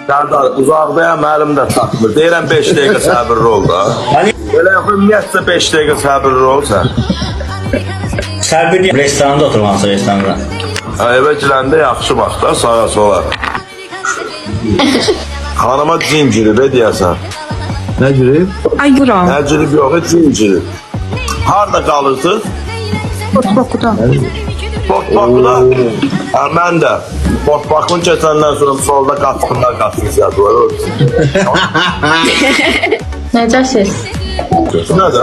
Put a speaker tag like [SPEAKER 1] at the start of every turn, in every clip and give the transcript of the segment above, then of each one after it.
[SPEAKER 1] Sərdar, uzaqdayam, əlimdə çatmır. Deyirəm 5 dəqiqə səbirli ol da. Belə ümumiyyətlə 5 dəqiqə səbirli ol sən.
[SPEAKER 2] Səbirli restoranda oturmalısın, restoranda.
[SPEAKER 1] Evə girəndə yaxşı bax da, sağa sola. Xanıma cin girib, deyəsən.
[SPEAKER 3] Nə girib?
[SPEAKER 4] Ay buram.
[SPEAKER 1] Nə girib yox, cin girib. Harada qalırsınız?
[SPEAKER 4] Botbakuda.
[SPEAKER 1] Botbakuda. Mən də. Botbakın keçəndən sonra solda qatqınlar qatqınlar var.
[SPEAKER 5] Necəsiz?
[SPEAKER 1] Nə də?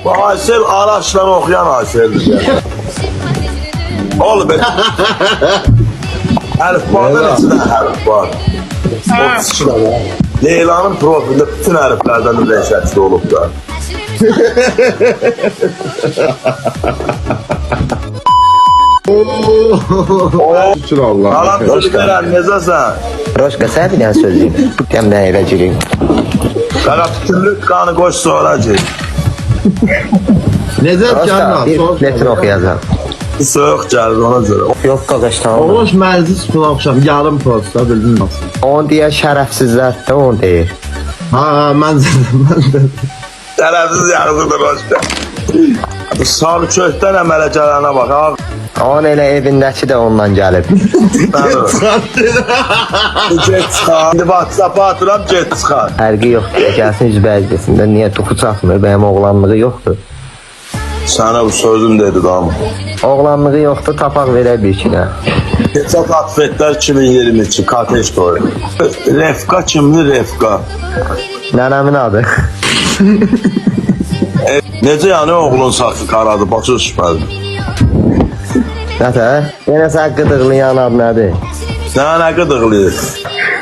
[SPEAKER 1] Bu Aysel araçla oxuyan Ayseldir. Oğlum ben... Əlifbada neçədən hərf var? 32 dənə. Leyla'nın profilində bütün hərflərdən ürək şəkli olub da.
[SPEAKER 3] Şükür Allah.
[SPEAKER 1] Qalan sözü verən, necəsən?
[SPEAKER 6] Roşka sen bir dənə söz deyim. Dem nə evə girim.
[SPEAKER 1] Qara bütünlük qanı qoş sonra gir.
[SPEAKER 3] Necə
[SPEAKER 6] Roşka
[SPEAKER 3] gəlmə?
[SPEAKER 6] bir metin oxuyacaq.
[SPEAKER 1] Soyuq gəlir ona görə.
[SPEAKER 6] Yox qaqaş tamam.
[SPEAKER 3] Oğuz məclis gün axşam yarım posta bildin mi?
[SPEAKER 6] On deyə şərəfsizlər də on deyir.
[SPEAKER 3] Ha, mən də.
[SPEAKER 1] Tərəfsiz yarısıdır başqa. Sarı kökdən əmələ gələnə bax. Ha.
[SPEAKER 6] On elə evindəki də ondan gəlib.
[SPEAKER 1] Get çıxar. İndi WhatsApp-a atıram, get çıxar.
[SPEAKER 6] Fərqi yoxdur. Gəlsin üzbəyizəsində niyə tuxu çatmır? Bəyəm oğlanlığı yoxdur.
[SPEAKER 1] Sənə bu sözüm dedi damı.
[SPEAKER 6] Oğlanlığı yoxdur, tapaq verə bir kinə.
[SPEAKER 1] Keçat atfetlər 2022 karteş toyu. Refka kimli Refka?
[SPEAKER 6] Nənəmin adı.
[SPEAKER 1] Necə yəni oğlun saçı qaradı, başa düşmədim.
[SPEAKER 6] Nətə? Yenə sən qıdıqlayan ad nədir?
[SPEAKER 1] Nə qıdıqlayır?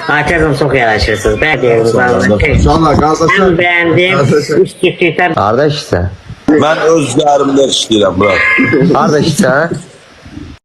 [SPEAKER 7] Arkadaşım çok yaraşırsınız. Ben de uzanmışım.
[SPEAKER 3] Sana qardaşlar.
[SPEAKER 7] Ben beğendim. Üç çiftlikten
[SPEAKER 6] Qardaş isə?
[SPEAKER 1] Mən öz üzərimdə işləyirəm, bırak.
[SPEAKER 6] Qardaş isə?